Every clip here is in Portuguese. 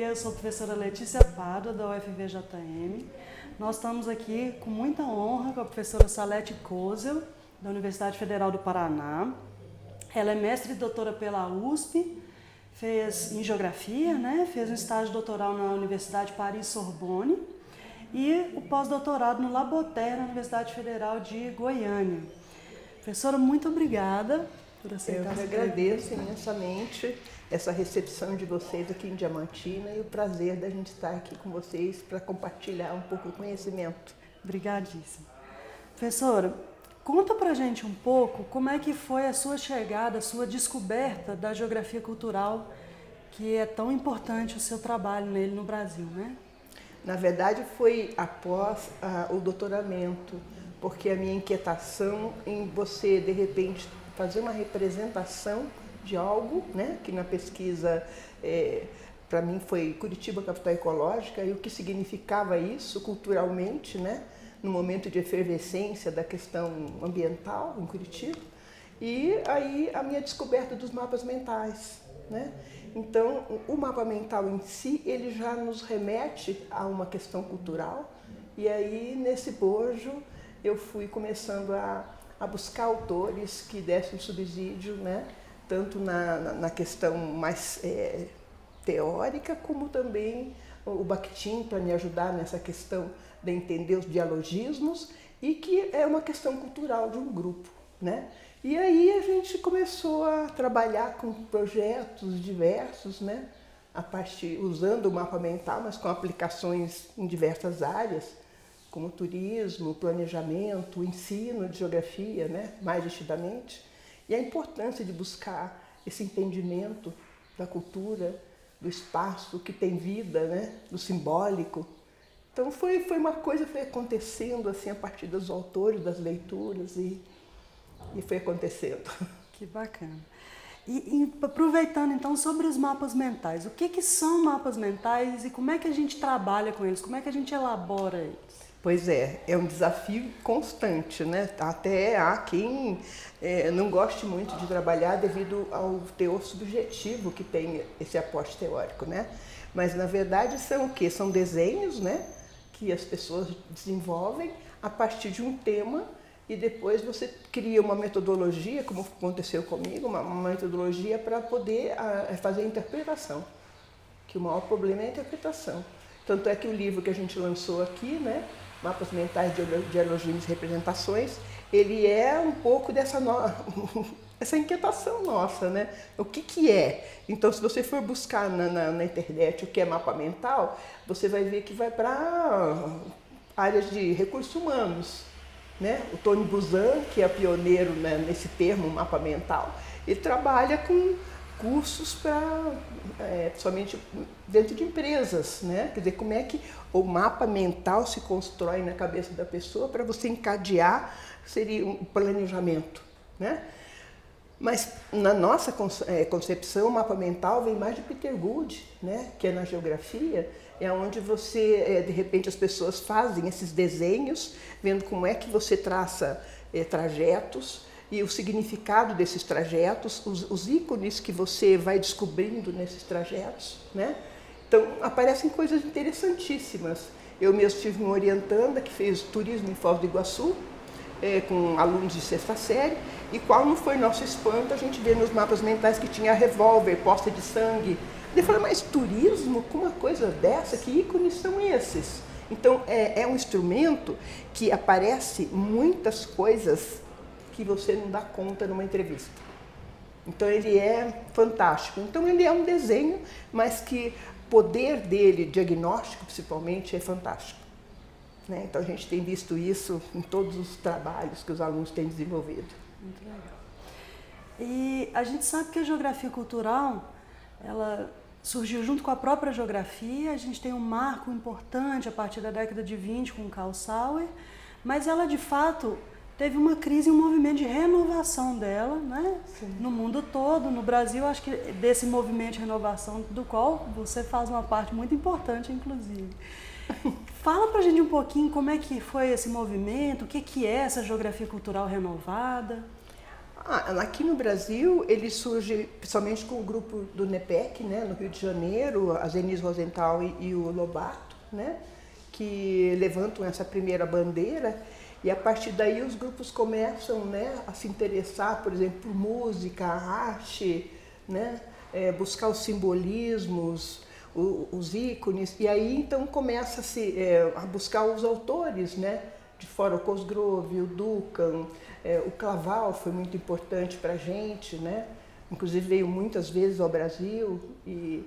eu sou a professora Letícia Pádua, da UFVJM. Nós estamos aqui com muita honra com a professora Salete Kozel, da Universidade Federal do Paraná. Ela é mestre e doutora pela USP, fez em geografia, né? Fez um estágio doutoral na Universidade Paris-Sorbonne e o pós-doutorado no Laboter, na Universidade Federal de Goiânia. Professora, muito obrigada por aceitar. Eu que agradeço imensamente essa recepção de vocês aqui em Diamantina e o prazer da gente estar aqui com vocês para compartilhar um pouco do conhecimento. Obrigadíssima. Professora, conta pra gente um pouco como é que foi a sua chegada, a sua descoberta da geografia cultural, que é tão importante o seu trabalho nele no Brasil, né? Na verdade, foi após o doutoramento, porque a minha inquietação em você, de repente, fazer uma representação de algo, né, que na pesquisa, para mim, foi Curitiba Capital Ecológica, e o que significava isso culturalmente, né, no momento de efervescência da questão ambiental em Curitiba, e aí a minha descoberta dos mapas mentais, né? Então, o mapa mental em si, ele já nos remete a uma questão cultural, e aí, nesse bojo, eu fui começando a buscar autores que dessem subsídio, né? Tanto na questão mais teórica, como também o Bakhtin para me ajudar nessa questão de entender os dialogismos, e que é uma questão cultural de um grupo, né? E aí a gente começou a trabalhar com projetos diversos, né? Usando o mapa mental, mas com aplicações em diversas áreas, como turismo, planejamento, ensino de geografia, né? Mais nitidamente. E a importância de buscar esse entendimento da cultura, do espaço que tem vida, né? Do simbólico. Então foi uma coisa que foi acontecendo assim, a partir dos autores, das leituras, e foi acontecendo. Que bacana. E aproveitando então sobre os mapas mentais, o que são mapas mentais e como é que a gente trabalha com eles, como é que a gente elabora eles? Pois é um desafio constante, né? Até há quem não goste muito de trabalhar devido ao teor subjetivo que tem esse aporte teórico, né? Mas na verdade são o quê? São desenhos, né? Que as pessoas desenvolvem a partir de um tema e depois você cria uma metodologia, como aconteceu comigo, uma metodologia para poder fazer a interpretação, que o maior problema é a interpretação. Tanto é que o livro que a gente lançou aqui, né? Mapas Mentais, Dialogismos e Representações, ele é um pouco essa inquietação nossa, né? O que é? Então, se você for buscar na internet o que é mapa mental, você vai ver que vai para áreas de recursos humanos, né? O Tony Buzan, que é pioneiro, né, nesse termo, mapa mental, ele trabalha com cursos somente dentro de empresas, né? Quer dizer, como é que o mapa mental se constrói na cabeça da pessoa para você encadear, seria um planejamento, né? Mas na nossa concepção, o mapa mental vem mais de Peter Gould, né? Que é na geografia, é onde você, de repente, as pessoas fazem esses desenhos, vendo como é que você traça trajetos, e o significado desses trajetos, os ícones que você vai descobrindo nesses trajetos, né? Então, aparecem coisas interessantíssimas. Eu mesmo tive uma orientanda que fez turismo em Foz do Iguaçu, com alunos de sexta série, e qual não foi nosso espanto a gente ver nos mapas mentais que tinha revólver, poça de sangue. Ele falou, mas turismo com uma coisa dessa, que ícones são esses? Então, é um instrumento que aparece muitas coisas que você não dá conta numa entrevista. Então ele é fantástico. Então ele é um desenho, mas que o poder dele, diagnóstico principalmente, é fantástico, né? Então a gente tem visto isso em todos os trabalhos que os alunos têm desenvolvido. Muito legal. E a gente sabe que a geografia cultural, ela surgiu junto com a própria geografia. A gente tem um marco importante a partir da década de 20 com Karl Sauer, mas ela de fato teve uma crise e um movimento de renovação dela, né? No mundo todo, no Brasil, acho que desse movimento de renovação, do qual você faz uma parte muito importante, inclusive. Fala pra gente um pouquinho como é que foi esse movimento, o que é essa geografia cultural renovada? Aqui no Brasil, ele surge principalmente com o grupo do NEPEC, né, no Rio de Janeiro, a Zenise Rosenthal e o Lobato, né, que levantam essa primeira bandeira, e a partir daí os grupos começam, né, a se interessar, por exemplo, por música, arte, né, buscar os simbolismos, os ícones, e aí então começa-se a buscar os autores, né, de fora, o Cosgrove, o Duncan, o Claval foi muito importante para a gente, né? Inclusive veio muitas vezes ao Brasil e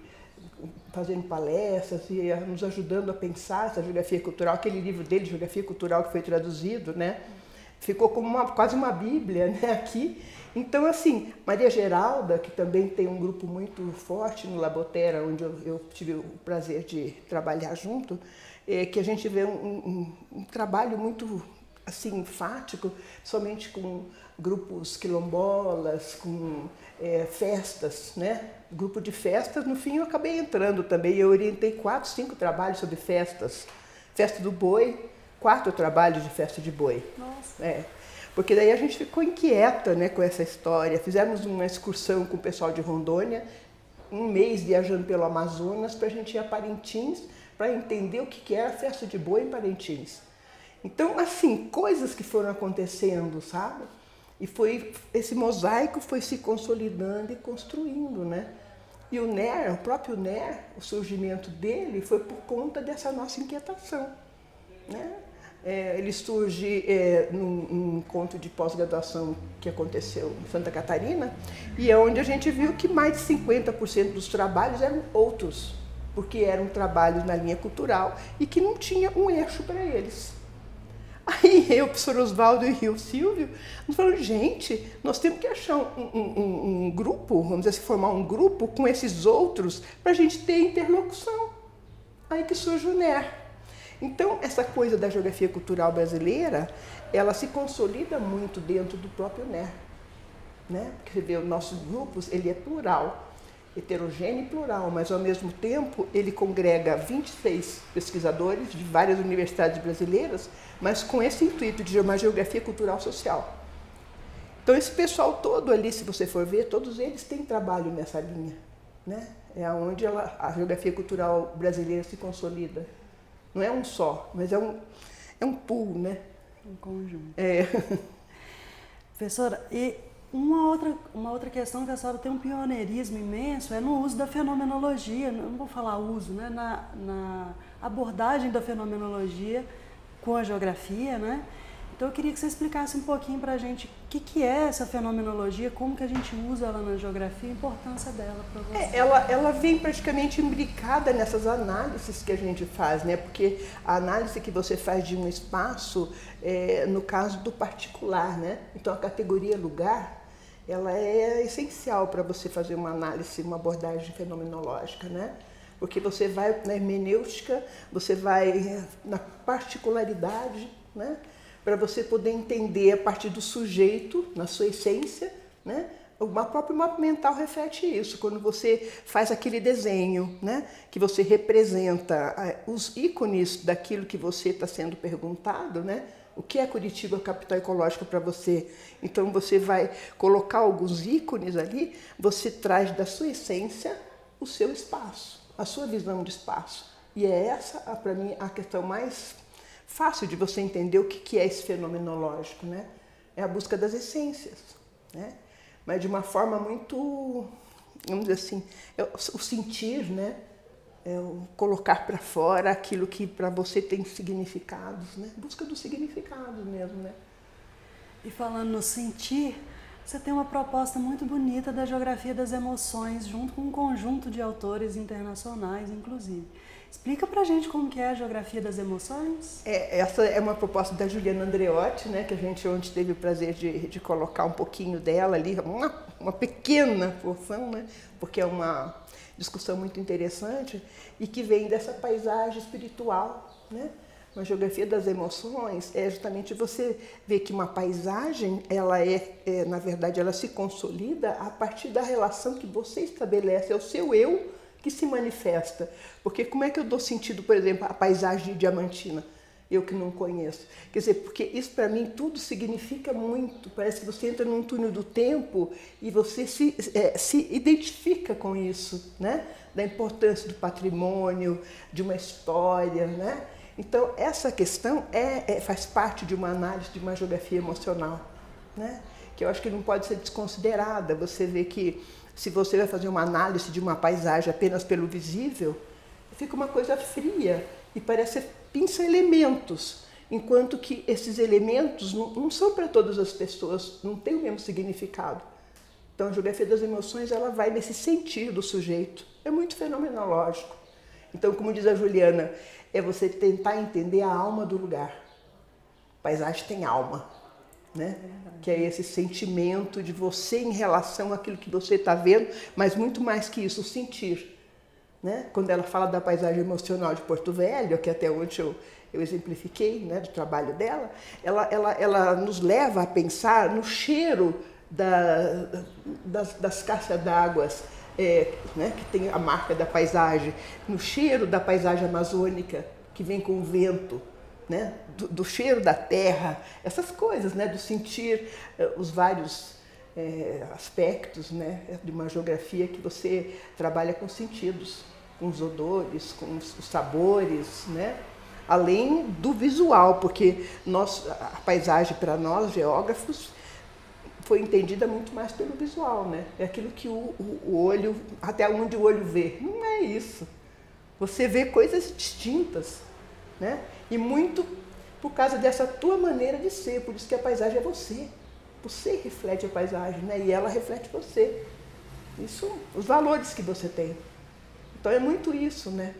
fazendo palestras e nos ajudando a pensar essa geografia cultural, aquele livro dele, Geografia Cultural, que foi traduzido, né? Ficou como quase uma bíblia, né, aqui. Então, assim, Maria Geralda, que também tem um grupo muito forte no Labotera, onde eu tive o prazer de trabalhar junto, que a gente vê um trabalho muito assim, enfático, somente com grupos quilombolas, com festas, né? Grupo de festas, no fim eu acabei entrando também, eu orientei 4, 5 trabalhos sobre festas. Festa do boi, 4 trabalhos de festa de boi. Nossa. Porque daí a gente ficou inquieta, né, com essa história. Fizemos uma excursão com o pessoal de Rondônia, um mês viajando pelo Amazonas, para a gente ir a Parintins, para entender o que era a festa de boi em Parintins. Então, assim, coisas que foram acontecendo, sabe? E esse mosaico foi se consolidando e construindo, né? E o NER, o próprio NER, o surgimento dele foi por conta dessa nossa inquietação, né? Ele surge num encontro de pós-graduação que aconteceu em Santa Catarina, e é onde a gente viu que mais de 50% dos trabalhos eram outros, porque eram trabalhos na linha cultural e que não tinha um eixo para eles. Aí eu, o professor Oswaldo e o Silvio, nós falamos, gente, nós temos que achar um grupo, vamos dizer assim, formar um grupo com esses outros para a gente ter interlocução. Aí que surge o NER. Então, essa coisa da geografia cultural brasileira, ela se consolida muito dentro do próprio NER, né? Porque você vê, o nosso grupo, ele é plural, heterogêneo e plural, mas ao mesmo tempo ele congrega 26 pesquisadores de várias universidades brasileiras, mas com esse intuito de uma geografia cultural social. Então esse pessoal todo ali, se você for ver, todos eles têm trabalho nessa linha, né? É onde a geografia cultural brasileira se consolida. Não é um só, mas é um pool, né? Um conjunto. Professora, e uma outra questão que a senhora tem um pioneirismo imenso é no uso da fenomenologia, não vou falar uso, né? Na abordagem da fenomenologia com a geografia, né? Então eu queria que você explicasse um pouquinho para a gente o que é essa fenomenologia, como que a gente usa ela na geografia, a importância dela para você. Ela vem praticamente imbricada nessas análises que a gente faz, né? Porque a análise que você faz de um espaço, no caso do particular, né? Então a categoria lugar, ela é essencial para você fazer uma análise, uma abordagem fenomenológica, né? Porque você vai na hermenêutica, você vai na particularidade, né? Para você poder entender a partir do sujeito, na sua essência, né? O próprio mapa mental reflete isso, quando você faz aquele desenho, né? Que você representa os ícones daquilo que você está sendo perguntado, né? O que é Curitiba, capital ecológica para você? Então você vai colocar alguns ícones ali, você traz da sua essência o seu espaço, a sua visão de espaço. E é essa, para mim, a questão mais fácil de você entender o que é esse fenomenológico, né? É a busca das essências, né? Mas de uma forma muito, vamos dizer assim, o sentir, né? É o colocar para fora aquilo que para você tem significados, né? Busca dos significados mesmo, né? E falando no sentir, você tem uma proposta muito bonita da geografia das emoções, junto com um conjunto de autores internacionais, inclusive. Explica pra gente como que é a geografia das emoções. Essa é uma proposta da Juliana Andreotti, né, que a gente ontem teve o prazer de colocar um pouquinho dela ali, uma pequena porção, né, porque é uma discussão muito interessante e que vem dessa paisagem espiritual, né? Uma geografia das emoções é justamente você ver que uma paisagem, ela na verdade, ela se consolida a partir da relação que você estabelece, é o seu eu que se manifesta. Porque como é que eu dou sentido, por exemplo, à paisagem diamantina? eu que não conheço. Quer dizer, porque isso para mim tudo significa muito. Parece que você entra num túnel do tempo e você se identifica com isso, né? Da importância do patrimônio, de uma história, né? Então, essa questão faz parte de uma análise de uma geografia emocional, né? Que eu acho que não pode ser desconsiderada. Você vê que se você vai fazer uma análise de uma paisagem apenas pelo visível, fica uma coisa fria e parece pinça elementos, enquanto que esses elementos não são para todas as pessoas, não tem o mesmo significado. Então, a geografia das emoções, ela vai nesse sentir do sujeito. É muito fenomenológico. Então, como diz a Juliana, é você tentar entender a alma do lugar. A paisagem tem alma, né? Que é esse sentimento de você em relação àquilo que você está vendo, mas muito mais que isso, o sentir. Né? Quando ela fala da paisagem emocional de Porto Velho, que até onde eu exemplifiquei, né, do trabalho dela, ela nos leva a pensar no cheiro das caixas d'água, né, que tem a marca da paisagem, no cheiro da paisagem amazônica, que vem com o vento, né, do cheiro da terra, essas coisas, né, do sentir os vários aspectos, né, de uma geografia que você trabalha com sentidos, com os odores, com os sabores, né? Além do visual, porque a paisagem para nós, geógrafos, foi entendida muito mais pelo visual, né? É aquilo que o olho, até onde o olho vê. Não é isso. Você vê coisas distintas, né? E muito por causa dessa tua maneira de ser, por isso que a paisagem é você. Você reflete a paisagem, né? E ela reflete você. Isso, os valores que você tem. Então é muito isso, né?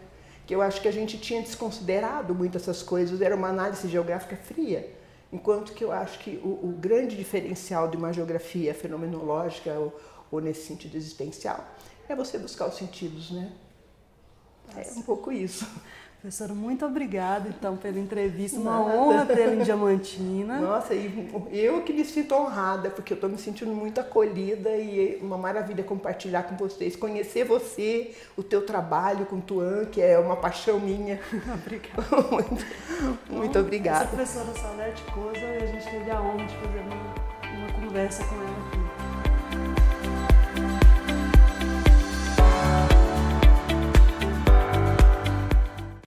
Que eu acho que a gente tinha desconsiderado muito essas coisas, era uma análise geográfica fria, enquanto que eu acho que o grande diferencial de uma geografia fenomenológica ou nesse sentido existencial é você buscar os sentidos, né? É um pouco isso. Professora, muito obrigada, então, pela entrevista. Uma honra tê-la em Diamantina. Nossa, e eu que me sinto honrada, porque eu estou me sentindo muito acolhida e é uma maravilha compartilhar com vocês, conhecer você, o teu trabalho com o Tuan, que é uma paixão minha. Obrigada. Muito obrigada. Essa professora Salete Coza, e a gente teve a honra de fazer uma conversa com ela aqui.